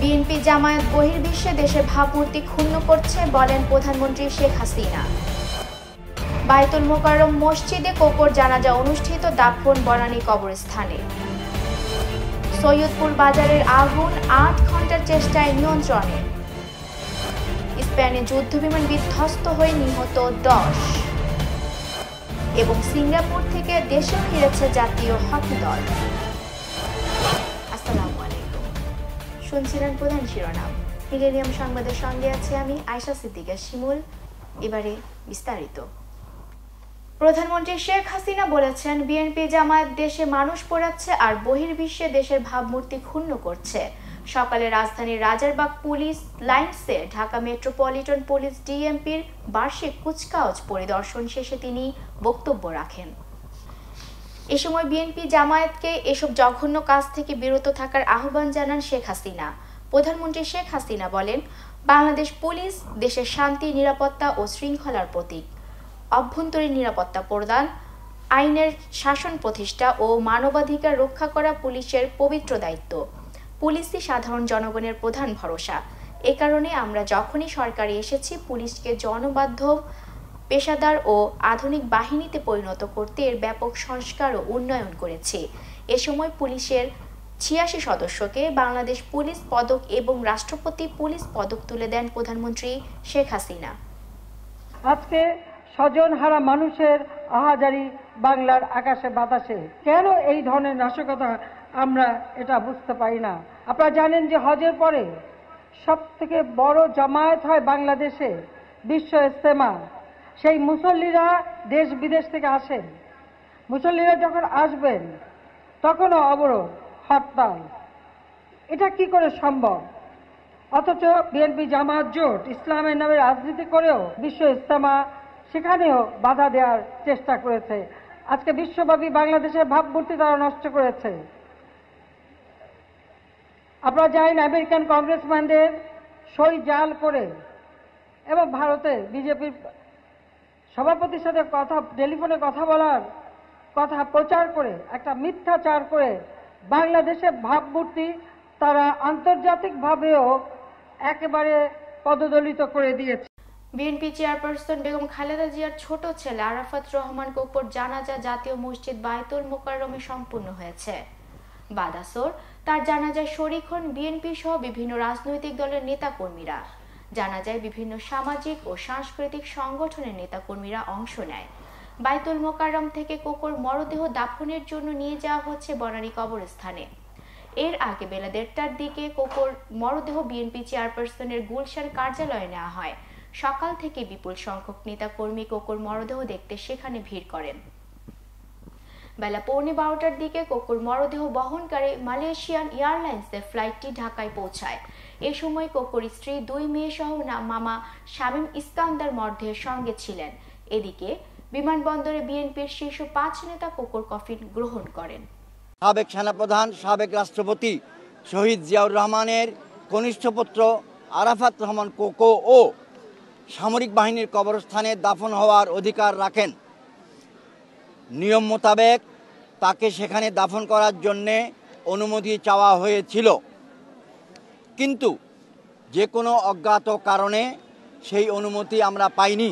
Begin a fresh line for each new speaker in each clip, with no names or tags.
BNP Jamaat বহির্বিশ্বে দেশের ভাবমূর্তি ক্ষুণ্ণ করছে বলেন প্রধানমন্ত্রী শেখ হাসিনা। বায়তুল মোকাররম মসজিদে কোকর জানাজা অনুষ্ঠিত, দাফন বনানী কবরস্থানে। সৈয়দপুর বাজারের আগুন ৮ ঘন্টার চেষ্টায় নিয়ন্ত্রণে। স্পেনে যুদ্ধবিমান বিধ্বস্ত হয়ে নিহত 10 এবং সিঙ্গাপুর থেকে দেশে ফিরেছে জাতীয় হকি দল। আসসালামু আলাইকুম। শুনছিলেন প্রধান শিরোনাম। মিলেনিয়াম সংবাদের সঙ্গে আছে আমি আয়েশা সিদ্দিকা শিমুল। এবারে বিস্তারিত। প্রধানমন্ত্রী শেখ হাসিনা বলেছেন, বিএনপি জামায়াত দেশে মানুষ পোড়াচ্ছে আর বহির্বিশ্বে দেশের ভাবমূর্তি ক্ষুণ্ণ করছে। সকালে রাজধানীর রাজারবাগ পুলিশ লাইনসে ঢাকা মেট্রোপলিটন পুলিশ ডিএমপির বার্ষিক কুচকাওয়াজ পরিদর্শন শেষে তিনি বক্তব্য রাখেন। এ সময় বিএনপি জামায়াতকে এসব জঘন্য কাজ থেকে বিরত থাকার আহ্বান জানান শেখ হাসিনা। প্রধানমন্ত্রী শেখ হাসিনা বলেন, বাংলাদেশ পুলিশ দেশের শান্তি, নিরাপত্তা ও শৃঙ্খলার প্রতীক। অভ্যন্তরীণ নিরাপত্তা প্রদান, আইনের শাসন প্রতিষ্ঠা ও মানবাধিকার রক্ষা করা পুলিশের পবিত্র দায়িত্ব। পুলিশই সাধারণ জনগণের প্রধান ভরসা। এ কারণে আমরা যখনই সরকারে এসেছি, পুলিশকে জনবাধ্য, পেশাদার ও আধুনিক বাহিনীতে পরিণত করতে এর ব্যাপক সংস্কার ও উন্নয়ন করেছি। এ সময় পুলিশের ৮৬ সদস্যকে বাংলাদেশ পুলিশ পদক এবং রাষ্ট্রপতি পুলিশ পদক তুলে দেন প্রধানমন্ত্রী শেখ হাসিনা।
আজকে স্বজনহারা মানুষের আহাজারি বাংলার আকাশে বাতাসে। কেন এই ধরনের নাশকতা আমরা এটা বুঝতে পারি না। আপনারা জানেন যে হজের পরে সব থেকে বড় জামায়াত হয় বাংলাদেশে, বিশ্ব ইজতেমা। সেই মুসল্লিরা দেশ বিদেশ থেকে আসেন। মুসল্লিরা যখন আসবেন তখনও অবরোধ, হরতাল। এটা কি করে সম্ভব? অথচ বিএনপি জামায়াত জোট ইসলামের নামে রাজনীতি করেও বিশ্ব ইজতেমা সেখানেও বাধা দেওয়ার চেষ্টা করেছে। আজকে বিশ্বব্যাপী বাংলাদেশের ভাবমূর্তি তারা নষ্ট করেছে। আপনারা জানেন আমেরিকান কংগ্রেসম্যানদের সই জাল করে এবং ভারতের বিজেপির সভাপতির সাথে টেলিফোনে কথা বলার কথা প্রচার করে একটা মিথ্যাচার করে বাংলাদেশের ভাবমূর্তি তারা আন্তর্জাতিকভাবেও একেবারে পদদলিত করে দিয়েছে।
বিএনপি চেয়ারপারসন বেগম খালেদা জিয়ার ছোট ছেলে আরাফাত রহমান কোকর জানাজা জাতীয় মসজিদ বায়তুল মোকাররমে সম্পন্ন হয়েছে। বাদাসর তার জানাজায় শরীক হন বিএনপি সহ বিভিন্ন রাজনৈতিক দলের নেতাকর্মীরা। জানাজায় বিভিন্ন সামাজিক ও সাংস্কৃতিক সংগঠনের নেতাকর্মীরা অংশ নেয়। বায়তুল মোকাররম থেকে কোকর মরদেহ দাফনের জন্য নিয়ে যাওয়া হচ্ছে বনানী কবরস্থানে। এর আগে বেলা ১:৩০টার দিকে কোকর মরদেহ বিএনপি চেয়ারপারসনের গুলশান কার্যালয়ে নেওয়া হয়। সকাল থেকে বিপুল সংখ্যক নেতাকর্মী কোকর মরদেহ দেখতে সেখানে ভিড় করেন। বেলা ১:১২টার দিকে কোকর মরদেহ বহনকারী মালয়েশিয়ান এয়ারলাইন্সের ফ্লাইটটি ঢাকায় পৌঁছায়। এ সময় কোকর স্ত্রী, ২ মেয়ে সহ মামা শামীম ইস্কান্দার মরদেহের সঙ্গে ছিলেন। এদিকে বিমানবন্দরে বিএনপির শীর্ষ ৫ নেতা কোকর কফিন গ্রহণ করেন।
সাবেক সেনাপ্রধান, সাবেক রাষ্ট্রপতি শহীদ জিয়াউর রহমানের কনিষ্ঠ পুত্র আরাফাত রহমান কোকো ও সামরিক বাহিনীর কবরস্থানে দাফন হওয়ার অধিকার রাখেন। নিয়ম মোতাবেক তাকে সেখানে দাফন করার জন্যে অনুমতি চাওয়া হয়েছিল, কিন্তু যে কোনো অজ্ঞাত কারণে সেই অনুমতি আমরা পাইনি।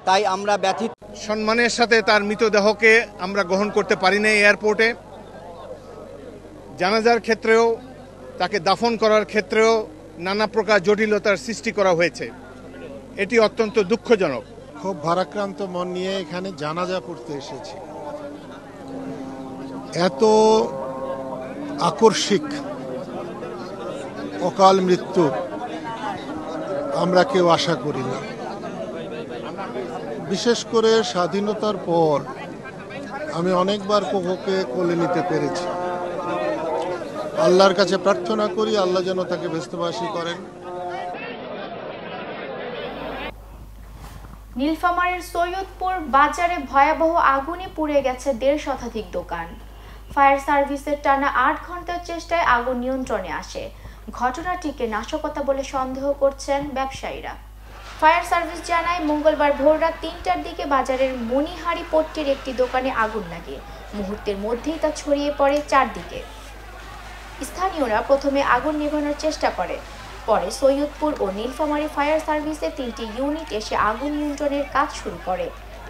তাই আমরা ব্যথিত।
সম্মানের সাথে তার মৃতদেহকে আমরা গ্রহণ করতে পারি না এয়ারপোর্টে। জানাজার ক্ষেত্রেও তাকে দাফন করার ক্ষেত্রেও নানা প্রকার জটিলতার সৃষ্টি করা হয়েছে। এটি অত্যন্ত দুঃখজনক।
খুব ভারাক্রান্ত মন নিয়ে এখানে জানাজা পড়তে এসেছি। এত আকস্মিক অকাল মৃত্যু আমরা কেউ আশা করিনি। বিশেষ করে স্বাধীনতার পর আমি অনেকবার কোকোকে কোলে নিতে পেরেছি। আল্লাহর কাছে প্রার্থনা করি আল্লাহ যেন তাকে ব্যস্তবাসী করেন।
নীলফামারীর সৈয়দপুর বাজারে ভয়াবহ আগুনে পুড়ে গেছে ১৫০ শতাধিক দোকান। ফায়ার সার্ভিসের টানা ৮ ঘন্টার চেষ্টায় আগুন নিয়ন্ত্রণে আসে। ঘটনাটিকে নাশকতা বলে সন্দেহ করছেন ব্যবসায়ীরা। ফায়ার সার্ভিস জানায়, মঙ্গলবার ভোররাত ৩টার দিকে বাজারের মণিহারি পট্টির একটি দোকানে আগুন লাগে। মুহূর্তের মধ্যেই তা ছড়িয়ে পড়ে চারদিকে। স্থানীয়রা প্রথমে আগুন নেভানোর চেষ্টা করে। পরে সৈয়দপুর ও নীলফামারী ফায়ার সার্ভিসের 3টি ইউনিট এসে আগুন নিয়ন্ত্রণের কাজ শুরু করে।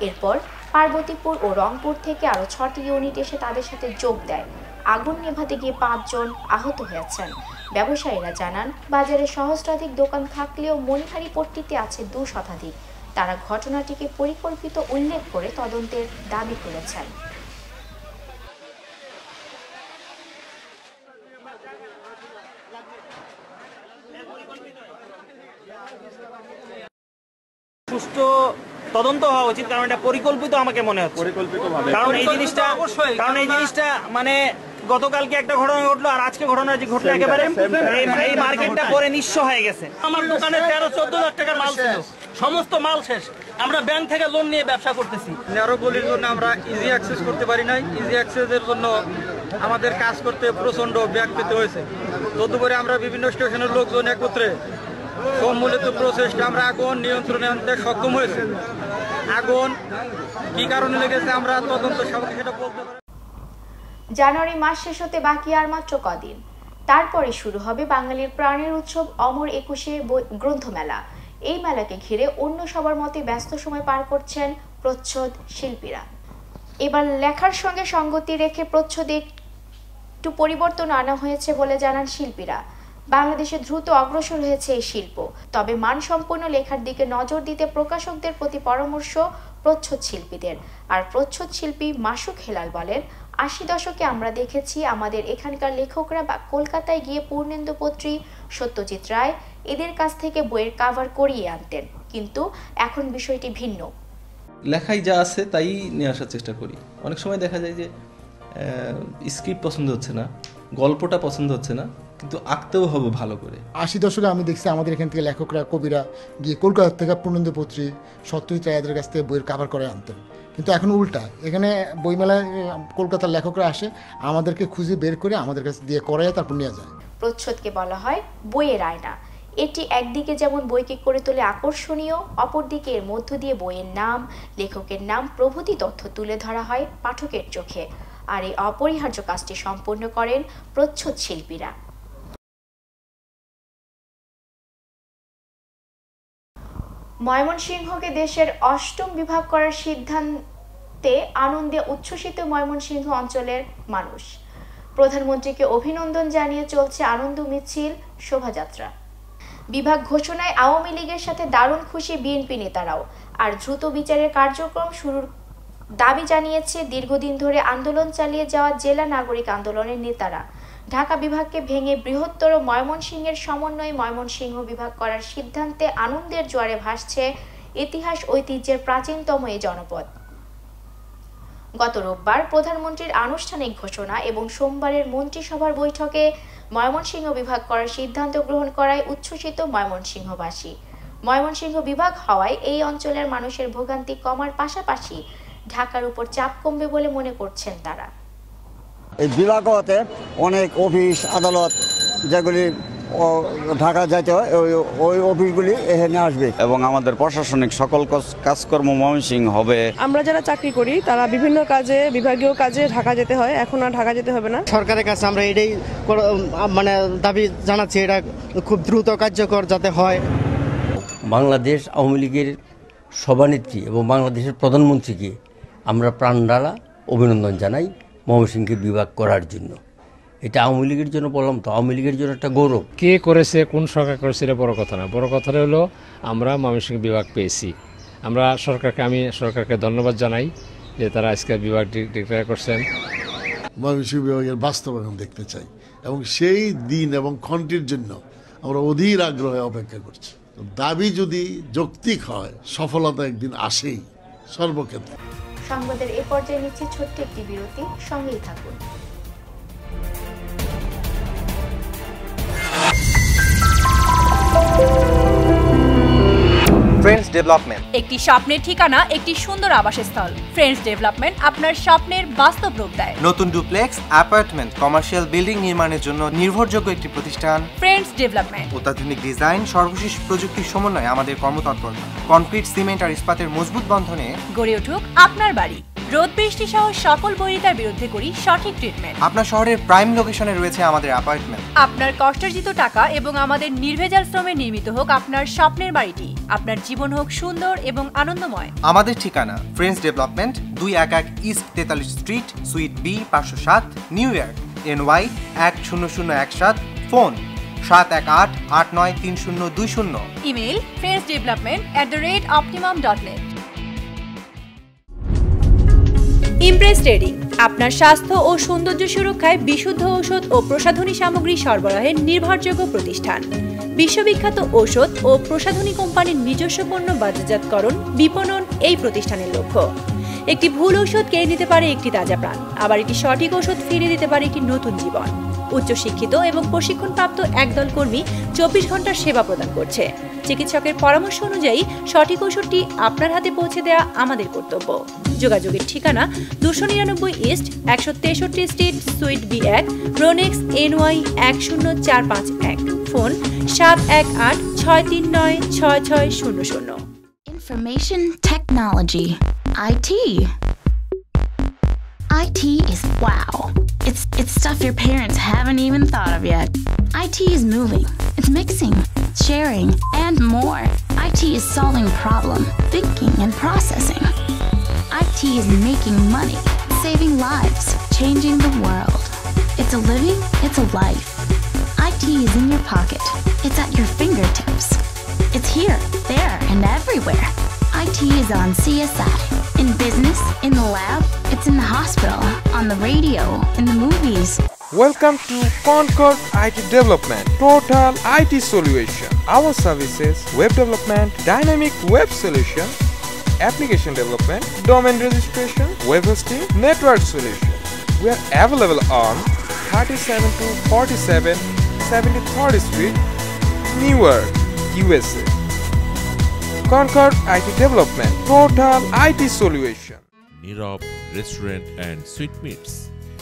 এরপর পার্বতীপুর ও রংপুর থেকে আরও 6টি ইউনিট এসে তাদের সাথে যোগ দেয়। আগুন নেভাতে গিয়ে 5 জন আহত হয়েছেন। ব্যবসায়ীরা জানান, বাজারে সহস্রাধিক দোকান থাকলেও মনিহারি পট্টিতে আছে 2 শতাধিক। তারা ঘটনাটিকে পরিকল্পিত উল্লেখ করে তদন্তের দাবি করেছেন।
সুষ্ঠু তদন্ত হওয়া উচিত, কারণ এটা পরিকল্পিত আমাকে মনে হচ্ছে। কারণ এই জিনিসটা মানে গতকালকে একটা ঘটনা ঘটলো আর আজকে ঘটনা যে ঘটলো একেবারে এই মার্কেটটা পরে নিঃস্ব হয়ে গেছে।
আমার দোকানে 13-14 লাখ টাকার মাল ছিল, সমস্ত মাল শেষ। আমরা ব্যাংক থেকে লোন নিয়ে ব্যবসা করতেছি।
ন্যারো গলির জন্য আমরা ইজি অ্যাক্সেস করতে পারি নাই। ইজি অ্যাক্সেসের জন্য আমাদের কাজ করতে প্রচন্ড ব্যাগ পেতে হয়েছে। তদুপরি আমরা বিভিন্ন স্টেশনের লোকজন একত্রে সম্মিলিত প্রচেষ্টা আমরা আগুন নিয়ন্ত্রণে আনতে সক্ষম হয়েছে। আগুন কি কারণে লেগেছে আমরা তদন্ত সবাইকে সেটা বলতে পারি।
জানুয়ারি মাস শেষ হতে বাকি আর মাত্র কদিন, তারপরে শুরু হবে বাঙালির প্রাণের উৎসব অমর 21শে গ্রন্থমেলা। এই মেলাকে ঘিরে অন্য সবার মতে ব্যস্ত সময় পার করছেন প্রচ্ছদ শিল্পীরা। এবার লেখার সঙ্গে সঙ্গতি রেখে প্রচ্ছদে একটু পরিবর্তন আনা হয়েছে বলে জানান শিল্পীরা। বাংলাদেশে দ্রুত অগ্রসর হয়েছে এই শিল্প, তবে মানসম্পন্ন লেখার দিকে নজর দিতে প্রকাশকদের প্রতি পরামর্শ প্রচ্ছদ শিল্পীদের। আর প্রচ্ছদ শিল্পী মাসুক হেলাল বলেন, 80 দশকে আমরা দেখেছি আমাদের এখানকার লেখকরা বা কলকাতায় গিয়ে পূর্ণেন্দু পত্রী, সত্যজিৎ রায় এদের কাছ থেকে বইয়ের কাভার করিয়ে আনতেন, কিন্তু এখন বিষয়টি ভিন্ন।
লেখাই যা আছে তাই নিয়ে আসার চেষ্টা করি। অনেক সময় দেখা যায় যে স্ক্রিপ্ট পছন্দ হচ্ছে না, গল্পটা পছন্দ হচ্ছে না, কিন্তু আঁকতেও হবে ভালো করে।
80 দশকে আমি দেখছি আমাদের এখান থেকে লেখকরা, কবিরা গিয়ে কলকাতা থেকে পূর্ণেন্দু পত্রী, সত্যজিৎ রায়ের কাছ থেকে বইয়ের কাভার করে আনতেন। কিন্তু এখন উল্টা, এখানে বইমেলায় কলকাতার লেখকরা আসে, আমাদেরকে খুঁজে বের করে আমাদের কাছে দিয়ে করায় তারপর নিয়ে যায়।
প্রচ্ছদকে বলা হয় বইয়ের আয়না। এটি একদিকে যেমন বইকে করে তোলে আকর্ষণীয়, অপরদিকে এর মধ্য দিয়ে বইয়ের নাম, লেখকের নাম প্রভৃতি তথ্য তুলে ধরা হয় পাঠকের চোখে। আর এই অপরিহার্য কাজটি সম্পন্ন করেন প্রচ্ছদ শিল্পীরা। ময়মনসিংহকে দেশের 8ম বিভাগ করার সিদ্ধান্তে আনন্দে উচ্ছ্বসিত ময়মনসিংহ অঞ্চলের মানুষ। প্রধানমন্ত্রীকে অভিনন্দন জানিয়ে চলছে আনন্দ মিছিল, শোভাযাত্রা। বিভাগ ঘোষণায় আওয়ামী লীগের সাথে দারুণ খুশি বিএনপি নেতারাও। আর দ্রুত বিচারের কার্যক্রম শুরুর দাবি জানিয়েছে দীর্ঘদিন ধরে আন্দোলন চালিয়ে যাওয়া জেলা নাগরিক আন্দোলনের নেতারা। ঢাকা বিভাগকে ভেঙে বৃহত্তর ময়মনসিংহের সমন্বয়ে ময়মনসিংহ বিভাগ করার সিদ্ধান্তে আনন্দের জোয়ারে ভাসছে ইতিহাস ঐতিহ্যের প্রাচীনতম এই জনপদ। গত রোববার প্রধানমন্ত্রীর আনুষ্ঠানিক ঘোষণা এবং সোমবারের মন্ত্রিসভার বৈঠকে ময়মনসিংহ বিভাগ করার সিদ্ধান্ত গ্রহণ করায় উচ্ছ্বসিত ময়মনসিংহবাসী। ময়মনসিংহ বিভাগ হওয়ায় এই অঞ্চলের মানুষের ভোগান্তি কমার পাশাপাশি ঢাকার উপর চাপ কমবে বলে মনে করছেন তারা।
এই বিভাগ হতে অনেক অফিস আদালত যেগুলি ঢাকা যাইতে হয় ওই অফিসগুলি এখানে আসবে এবং আমাদের প্রশাসনিক সকল কাজকর্ম ময়মনসিংহ হবে।
আমরা যারা চাকরি করি তারা বিভিন্ন কাজে, বিভাগীয় কাজে ঢাকা যেতে হয়, এখন আর ঢাকা যেতে হবে না।
সরকারের কাছে আমরা এটাই মানে দাবি জানাচ্ছি, এটা খুব দ্রুত কার্যকর যাতে হয়।
বাংলাদেশ আওয়ামী লীগের সভানেত্রী এবং বাংলাদেশের প্রধানমন্ত্রীকে আমরা প্রাণঢালা অভিনন্দন জানাই ময়মনসিংহকে বিভাগ করার জন্য। এটা আওয়ামী লীগের জন্য বললাম তো, আওয়ামী লীগের জন্য একটা গৌরব।
কে করেছে, কোন সরকার করেছে এটা বড় কথা না, বড় কথাটা হলো আমরা ময়মনসিংহ বিভাগ পেয়েছি। আমি সরকারকে ধন্যবাদ জানাই যে তারা আজকে বিভাগ ডিক্লেয়ার করছেন।
ময়মনসিংহ বিভাগের বাস্তবায়ন দেখতে চাই এবং সেই দিন এবং ক্ষণটির জন্য আমরা অধীর আগ্রহে অপেক্ষা করছি। দাবি যদি যৌক্তিক হয়, সফলতা একদিন আসেই সর্বক্ষেত্রে।
সংবাদের এ পর্যায়ে নিচ্ছে ছোট্ট একটি বিরতি, সঙ্গেই থাকুন।
ফ্রেন্ডস ডেভেলপমেন্ট,
একটি স্বপ্নের ঠিকানা, একটি সুন্দর আবাসস্থল। ফ্রেন্ডস ডেভেলপমেন্ট আপনার স্বপ্নের বাস্তব রূপ দেয়।
নতুন ডুপ্লেক্স, অ্যাপার্টমেন্ট, কমার্শিয়াল বিল্ডিং নির্মাণের জন্য নির্ভরযোগ্য একটি প্রতিষ্ঠান
ফ্রেন্ডস ডেভেলপমেন্ট।
অত্যাধুনিক ডিজাইন, সর্বশেষ প্রযুক্তির সমন্বয়ে আমাদের কর্মতৎপর কনক্রিট, সিমেন্ট আর ইস্পাতের মজবুত বন্ধনে
গড়ে উঠুক আপনার বাড়ি। রোদ বৃষ্টি সহ সকল বৈরিতার বিরুদ্ধে করি সঠিক ট্রিটমেন্ট।
আপনার শহরের প্রাইম লোকেশনে রয়েছে আমাদের অ্যাপার্টমেন্ট।
আপনার কষ্টার্জিত টাকা এবং আমাদের নির্ভেজাল শ্রমে নির্মিত হোক আপনার স্বপ্নের বাড়িটি। আপনার জীবন হোক সুন্দর এবং আনন্দময়।
আমাদের ঠিকানা Friends Development 211 East 43 Street Suite B 507 New York NY 10017। Phone 718-893020।
Email friendsdevelopment@optimum.net। Impress Trading আপনার স্বাস্থ্য ও সৌন্দর্য সুরক্ষায় বিশুদ্ধ ঔষধ ও প্রসাধনী সামগ্রী সরবরাহের নির্ভরযোগ্য প্রতিষ্ঠান। বিশ্ববিখ্যাত ঔষধ ও প্রসাধনী কোম্পানির নিজস্ব পণ্য বাজারজাতকরণ বিপণন এই প্রতিষ্ঠানের লক্ষ্য। একটি ভুল ঔষধ কেড়ে নিতে পারে একটি তাজা প্রাণ, আবার একটি সঠিক ঔষধ ফিরিয়ে দিতে পারে একটি নতুন জীবন। উচ্চশিক্ষিত এবং প্রশিক্ষণপ্রাপ্ত একদল কর্মী 24 ঘন্টার সেবা প্রদান করছে। চিকিৎসকের পরামর্শ অনুযায়ী সঠিক ঔষধটি আপনার হাতে পৌঁছে দেওয়া আমাদের কর্তব্য। যোগাযোগের ঠিকানা 299 east 163 street sweet B1 ব্রোনেক্স NY 10451। Phone 718-639-6600।
Information technology. IT is wow. It's stuff your parents haven't even thought of yet. IT is moving, it's mixing, sharing, and more. IT is solving problem, thinking, and processing. IT is making money, saving lives, changing the world. It's a living, it's a life. IT is in your pocket, it's at your fingertips. It's here, there, and everywhere. IT is on CSI, in business, in the lab, it's in the hospital, on the radio, in the movies.
Welcome to Concord IT Development, Total IT Solution. Our services: web development, dynamic web solution, application development, domain registration, web hosting, network solution. We are available on 37-47 73rd Street, Newark, USA. Concord IT Development, Total IT Solution.
Nirab restaurant and sweet meats.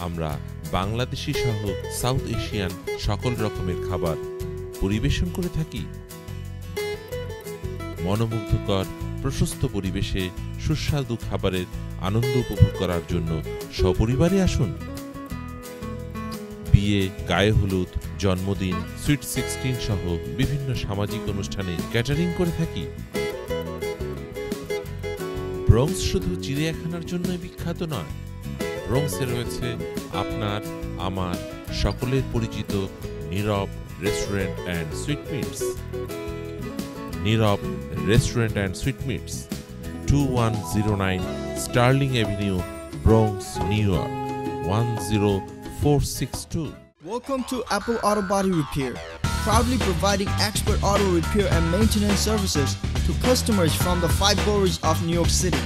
আমরা বাংলাদেশি সহ south Asian সকল রকমের খাবার পরিবেশন করে থাকি। মনোমুগ্ধকর প্রশস্ত পরিবেশে সুস্বাদু খাবারের আনন্দ উপভোগ করার জন্য সপরিবারে আসুন। বিয়ে, গায়ে হলুদ, জন্মদিন, সুইট 16 সহ বিভিন্ন সামাজিক অনুষ্ঠানে ক্যাটারিং করে থাকি। ব্রঙ্কস শুধু চিড়িয়াখানার জন্যই বিখ্যাত নয়, ব্রঙ্কসে রয়েছে আপনার আমার সকলের পরিচিত Nirob restaurant and sweet meats. Nirob restaurant and sweet meats, 2109 Sterling Avenue, Bronx, New York 10462।
Welcome to Apple Auto Body Repair, proudly providing expert auto repair and maintenance services to customers from the 5 boroughs of New York City.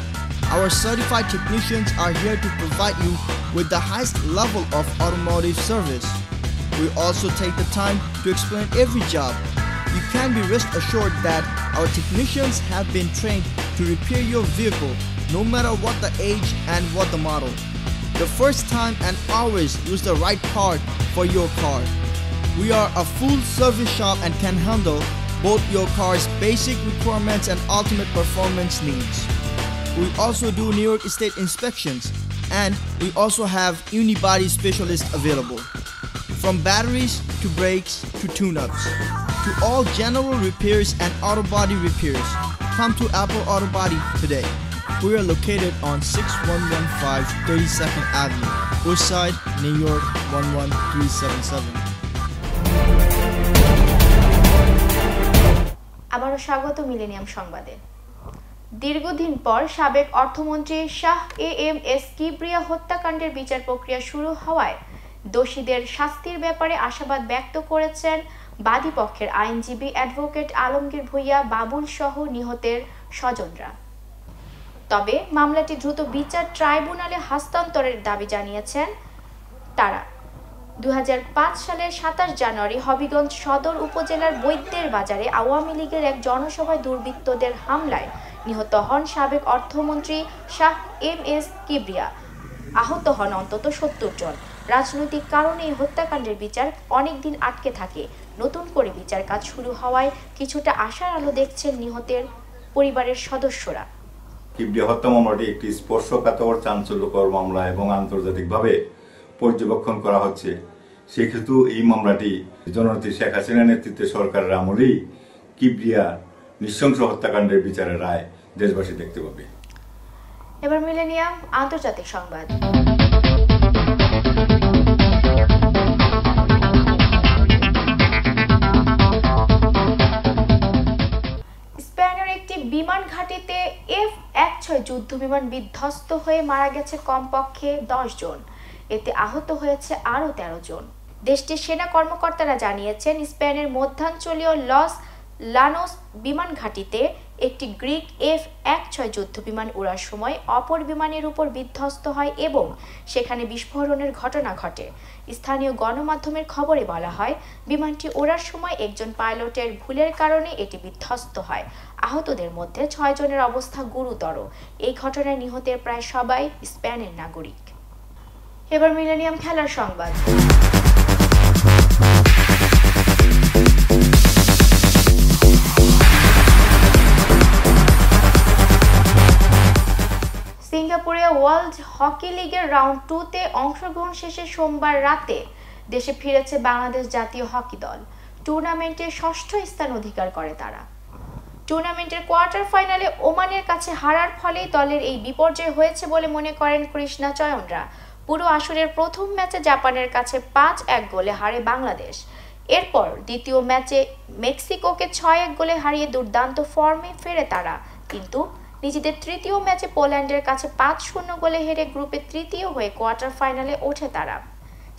Our certified technicians are here to provide you with the highest level of automotive service. We also take the time to explain every job. You can be rest assured that our technicians have been trained to repair your vehicle, no matter what the age and what the model. The first time and always use the right part for your car. We are a full service shop and can handle both your car's basic requirements and ultimate performance needs. We also do New York State inspections, and we also have unibody specialists available. From batteries to brakes to tune-ups to all general repairs and auto body repairs, come to Apple Auto Body today. We are located on 6115 32nd Avenue, Woodside, New York 11377.
আবারও স্বাগত millennium সংবাদে। দীর্ঘদিন পর সাবেক অর্থমন্ত্রী Shah AMS Kibria হত্যাকাণ্ডের বিচার প্রক্রিয়া শুরু হওয়ায় দোষীদের শাস্তির ব্যাপারে আশাবাদ ব্যক্ত করেছেন বাদীপক্ষের আইনজীবী অ্যাডভোকেট আলমগীর ভূঁইয়া বাবুল সহ নিহতের স্বজনরা। তবে মামলাটি দ্রুত বিচার ট্রাইব্যুনালে হস্তান্তরের দাবি জানিয়েছেন তারা। 2005 সালের 27 জানুয়ারি হবিগঞ্জ সদর উপজেলার বৈদ্যের বাজারে আওয়ামী লীগের এক জনসভায় দুর্বৃত্তদের হামলায় নিহত হন সাবেক অর্থমন্ত্রী শাহ MS কিবরিয়া। আহত হন অন্তত 70 জন। রাজনৈতিক কারণে এই হত্যাকাণ্ডের বিচার অনেকদিন আটকে থাকে। নতুন করে বিচার কাজ শুরু হওয়ায় কিছুটা আশার আলো দেখছেন নিহতের পরিবারের সদস্যরা।
কিবরিয়া হত্যা মামলাটি একটি স্পর্শকাতর চাঞ্চল্যকর মামলা এবং আন্তর্জাতিকভাবে পর্যবেক্ষণ করা হচ্ছে। সেক্ষেত্রে এই মামলাটি জননেত্রী শেখ হাসিনা নেতৃত্বে সরকারের আমলেই কিবরিয়া নৃশংস হত্যাকাণ্ডের বিচারের রায় দেশবাসী দেখতে পাবে।
এবার মিলেনিয়াম আন্তর্জাতিক সংবাদ। স্পেনের একটি বিমান ঘাঁটিতে F-16 যুদ্ধ বিমান বিধ্বস্ত হয়ে মারা গেছে কমপক্ষে 10 জন, এতে আহত হয়েছে আরও 13 জন। দেশটির সেনা কর্মকর্তারা জানিয়েছেন স্পেনের মধ্যাঞ্চলীয় লস লানোস বিমান ঘাঁটিতে একটি গ্রিক F-16 যুদ্ধ বিমান উড়ার সময় অপর বিমানের উপর বিধ্বস্ত হয় এবং সেখানে বিস্ফোরণের ঘটনা ঘটে। স্থানীয় গণমাধ্যমের খবরে বলা হয়, বিমানটি ওড়ার সময় একজন পাইলটের ভুলের কারণে এটি বিধ্বস্ত হয়। আহতদের মধ্যে 6 জনের অবস্থা গুরুতর। এই ঘটনায় নিহতের প্রায় সবাই স্পেনের নাগরিক। এবার মিলেনিয়াম খেলার সংবাদ। সিঙ্গাপুরে ওয়ার্ল্ড হকি লিগের রাউন্ড 2-তে অংশগ্রহণ শেষে সোমবার রাতে দেশে ফিরেছে বাংলাদেশ জাতীয় হকি দল। টুর্নামেন্টে 6ষ্ঠ স্থান অধিকার করে তারা। টুর্নামেন্টের কোয়ার্টার ফাইনালে ওমানের কাছে হারার ফলেই দলের এই বিপর্যয় হয়েছে বলে মনে করেন কৃষ্ণা চয়নরা। পুরো আসরের প্রথম ম্যাচে জাপানের কাছে 5-1 গোলে হারে বাংলাদেশ। এরপর দ্বিতীয় ম্যাচে মেক্সিকোকে 6-1 গোলে হারিয়ে দুর্দান্ত ফর্মে ফেরে তারা, কিন্তু নিজেদের তৃতীয় ম্যাচে পোল্যান্ডের কাছে 5-0 গোলে হেরে গ্রুপে তৃতীয় হয়ে কোয়ার্টার ফাইনালে ওঠে তারা।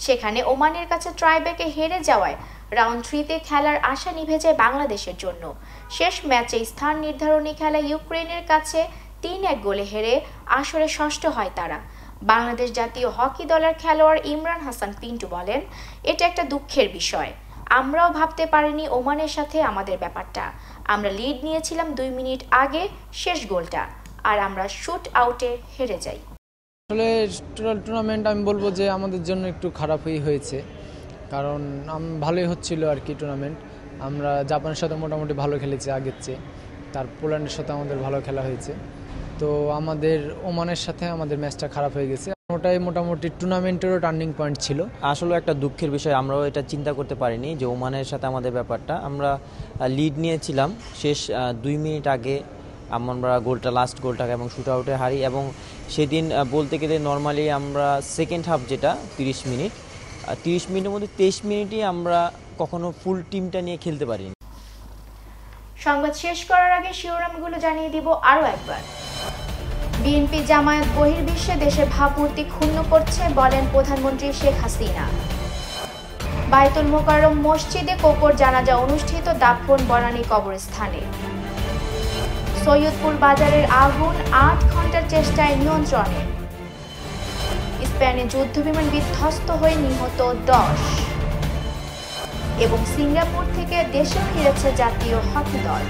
সেখানে ওমানের কাছে ট্রাইব্রেকে হেরে যাওয়ায় রাউন্ড 3-তে খেলার আশা নিভে যায় বাংলাদেশের জন্য। শেষ ম্যাচে স্থান নির্ধারণী খেলা ইউক্রেনের কাছে 3-1 গোলে হেরে আসরে 6ষ্ঠ হয় তারা। বাংলাদেশ জাতীয় হকি দলের খেলোয়াড় ইমরান হাসান পিন্টু বলেন, এটা একটা দুঃখের বিষয়। আমরাও ভাবতে পারিনি ওমানের সাথে আমাদের ব্যাপারটা। আমরা লিড নিয়েছিলাম 2 মিনিট আগে শেষ গোলটা, আর আমরা শুট আউটে হেরে যাই।
আসলে টোটাল টুর্নামেন্ট আমি বলবো যে আমাদের জন্য একটু খারাপই হয়েছে, কারণ ভালোই হচ্ছিল আর কি টুর্নামেন্ট। আমরা জাপানের সাথে মোটামুটি ভালো খেলেছি আগের চেয়ে, তার পোল্যান্ডের সাথে আমাদের ভালো খেলা হয়েছে। তো আমাদের ওমানের সাথে আমাদের ম্যাচটা খারাপ হয়ে গেছে। ওটাই মোটামুটি টুর্নামেন্টেরও টার্নিং পয়েন্ট ছিল।
আসলে একটা দুঃখের বিষয়, আমরাও এটা চিন্তা করতে পারিনি যে ওমানের সাথে আমাদের ব্যাপারটা। আমরা লিড নিয়েছিলাম শেষ 2 মিনিট আগে, আমরা লাস্ট গোলটাকে এবং শুট আউটে হারি। এবং সেদিন বলতে গেলে নর্মালি আমরা সেকেন্ড হাফ যেটা 30 মিনিটের মধ্যে 23 মিনিটই আমরা কখনো ফুল টিমটা নিয়ে খেলতে পারিনি।
সংবাদ শেষ করার আগে শিরোনামগুলো জানিয়ে দিব আরও একবার। বিএনপি জামায়াত বহির্বিশ্বে দেশের ভাবমূর্তি ক্ষুণ্ণ করছে বলেন প্রধানমন্ত্রী শেখ হাসিনা। বাইতুল মোকাররম মসজিদে কোকর জানাজা অনুষ্ঠিত, দাফন বনানী কবরস্থানে। সৈয়দপুর বাজারের আগুন 8 ঘন্টার চেষ্টায় নিয়ন্ত্রণে। স্পেনে যুদ্ধবিমান বিধ্বস্ত হয়ে নিহত 10। এবং সিঙ্গাপুর থেকে দেশে ফিরেছে জাতীয় হকি দল।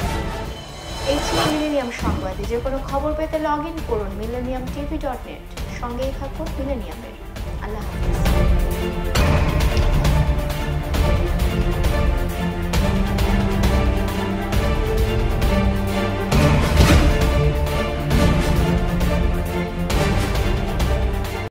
এই ছিল মিলেনিয়াম সংবাদে। যে কোনো খবর পেতে লগ ইন করুন millenniumtv.net। সঙ্গেই থাকুন মিলেনিয়ামের। আল্লাহ হাফেজ।